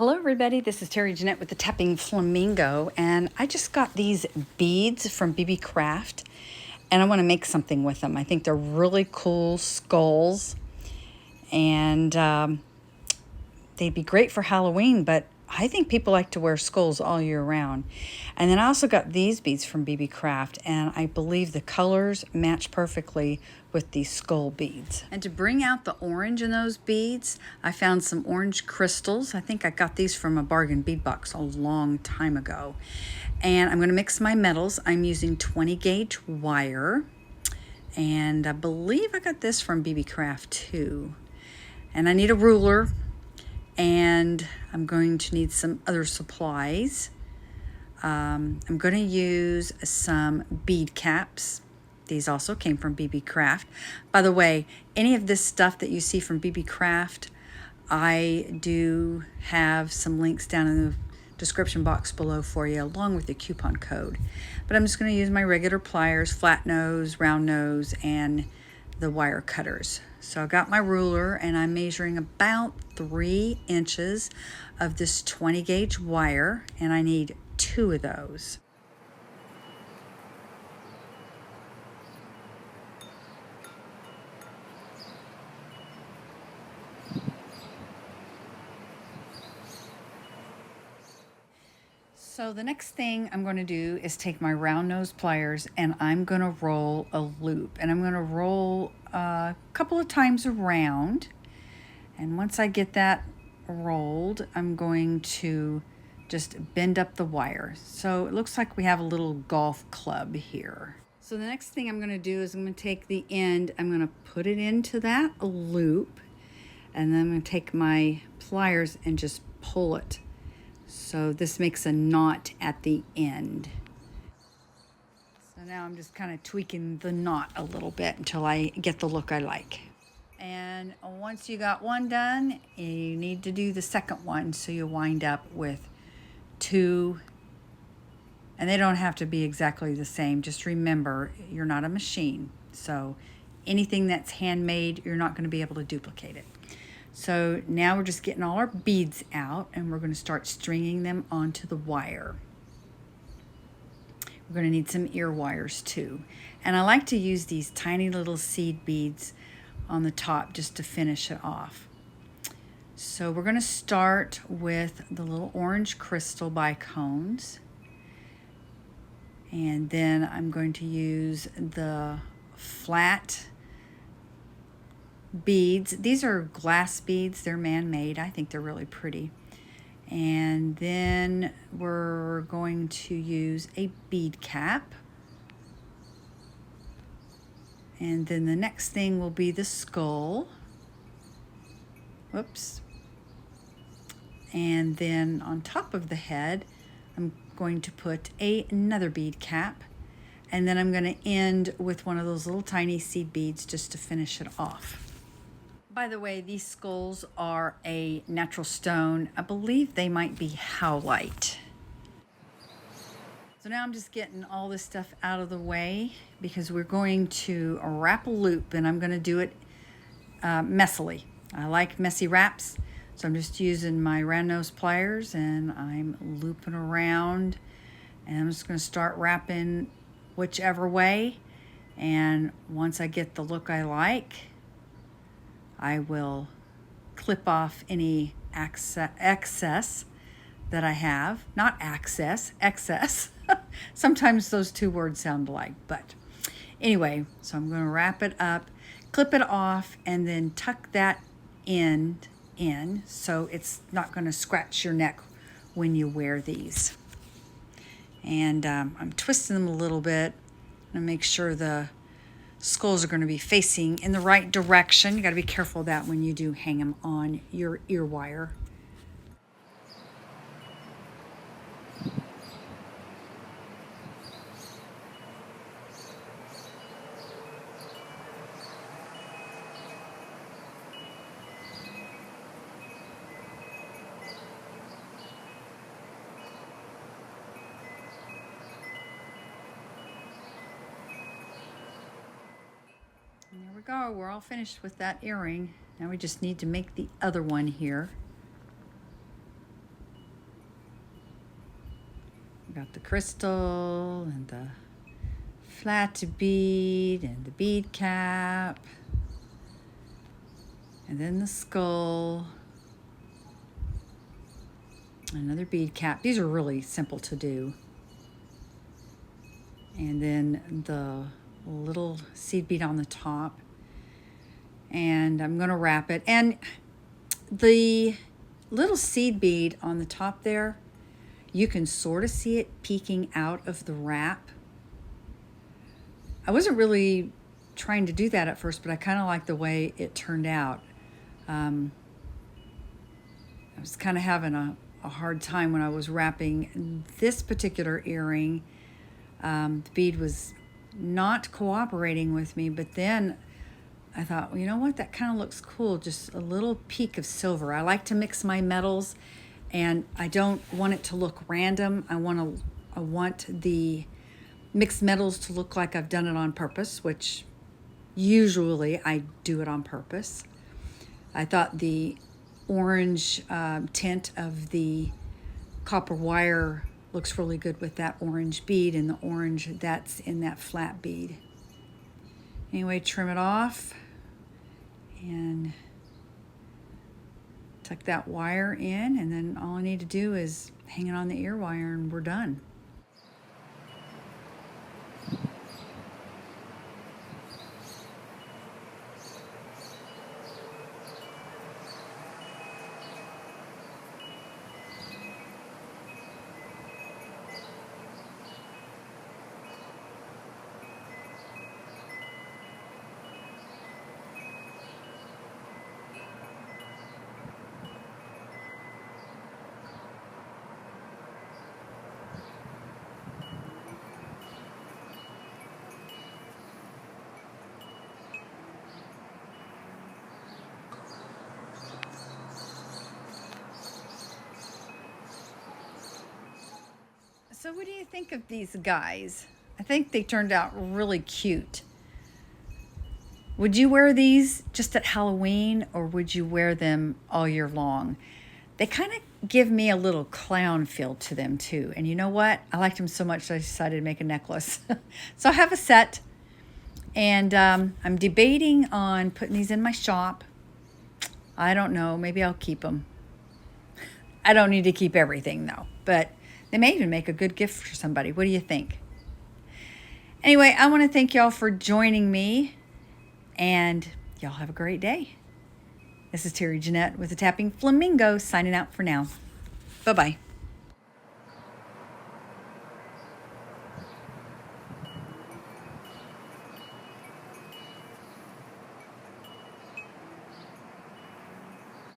Hello everybody, this is Terry Jeanette with the Tapping Flamingo, and I just got these beads from BB Craft and I want to make something with them. I think they're really cool skulls, and they'd be great for Halloween, but I think people like to wear skulls all year round. And then I also got these beads from BB Craft, and I believe the colors match perfectly with these skull beads. And to bring out the orange in those beads, I found some orange crystals. I think I got these from a bargain bead box a long time ago. And I'm going to mix my metals. I'm using 20 gauge wire, and I believe I got this from BB Craft too. And I need a ruler, and I'm going to need some other supplies. I'm going to use some bead caps. These also came from BB Craft. By the way, any of this stuff that you see from BB Craft, I do have some links down in the description box below for you, along with the coupon code. But I'm just going to use my regular pliers, flat nose, round nose, and the wire cutters. So I got my ruler, and I'm measuring about 3 inches of this 20 gauge wire, and I need 2 of those. So the next thing I'm going to do is take my round nose pliers, and I'm going to roll a loop, and I'm going to roll a couple of times around. And once I get that rolled, I'm going to just bend up the wire. So it looks like we have a little golf club here. So the next thing I'm going to do is I'm going to take the end, I'm going to put it into that loop, and then I'm going to take my pliers and just pull it. So this makes a knot at the end. So now I'm just kind of tweaking the knot a little bit until I get the look I like. And once you got one done, you need to do the second one, so you wind up with 2. And they don't have to be exactly the same. Just remember, you're not a machine. So anything that's handmade, you're not going to be able to duplicate it. So now we're just getting all our beads out, and we're going to start stringing them onto the wire. We're going to need some ear wires too. And I like to use these tiny little seed beads on the top just to finish it off. So we're going to start with the little orange crystal bicones. And then I'm going to use the flat beads. These are glass beads. They're man-made. I think they're really pretty. And then we're going to use a bead cap. And then the next thing will be the skull. Whoops. And then on top of the head, I'm going to put another bead cap. And then I'm going to end with one of those little tiny seed beads just to finish it off. By the way, these skulls are a natural stone. I believe they might be howlite. So now I'm just getting all this stuff out of the way because we're going to wrap a loop, and I'm going to do it messily. I like messy wraps, so I'm just using my round nose pliers, and I'm looping around, and I'm just going to start wrapping whichever way. And once I get the look I like, I will clip off any excess that I have. Not access, excess. Sometimes those two words sound alike, but anyway, so I'm going to wrap it up, clip it off, and then tuck that end in so it's not going to scratch your neck when you wear these. And I'm twisting them a little bit to make sure the skulls are going to be facing in the right direction. You got to be careful of that when you do hang them on your ear wire. And there we go. We're all finished with that earring. Now we just need to make the other one here. Got the crystal and the flat bead and the bead cap. And then the skull. Another bead cap. These are really simple to do. And then the little seed bead on the top. And I'm going to wrap it. And the little seed bead on the top there, you can sort of see it peeking out of the wrap. I wasn't really trying to do that at first, but I kind of like the way it turned out. I was kind of having a hard time when I was wrapping this particular earring. The bead was not cooperating with me, but then I thought, well, you know what, that kind of looks cool, just a little peak of silver. I like to mix my metals, and I don't want it to look random. I want the mixed metals to look like I've done it on purpose, which usually I do it on purpose. I thought the orange tint of the copper wire looks really good with that orange bead and the orange that's in that flat bead. Anyway, trim it off and tuck that wire in, and then all I need to do is hang it on the ear wire and we're done. So what do you think of these guys? I think they turned out really cute. Would you wear these just at Halloween, or would you wear them all year long? They kind of give me a little clown feel to them too. And you know what? I liked them so much that I decided to make a necklace. So I have a set, and I'm debating on putting these in my shop. I don't know. Maybe I'll keep them. I don't need to keep everything though, but they may even make a good gift for somebody. What do you think? Anyway, I want to thank y'all for joining me, and y'all have a great day. This is Terry Jeanette with the Tapping Flamingo signing out for now. Bye-bye.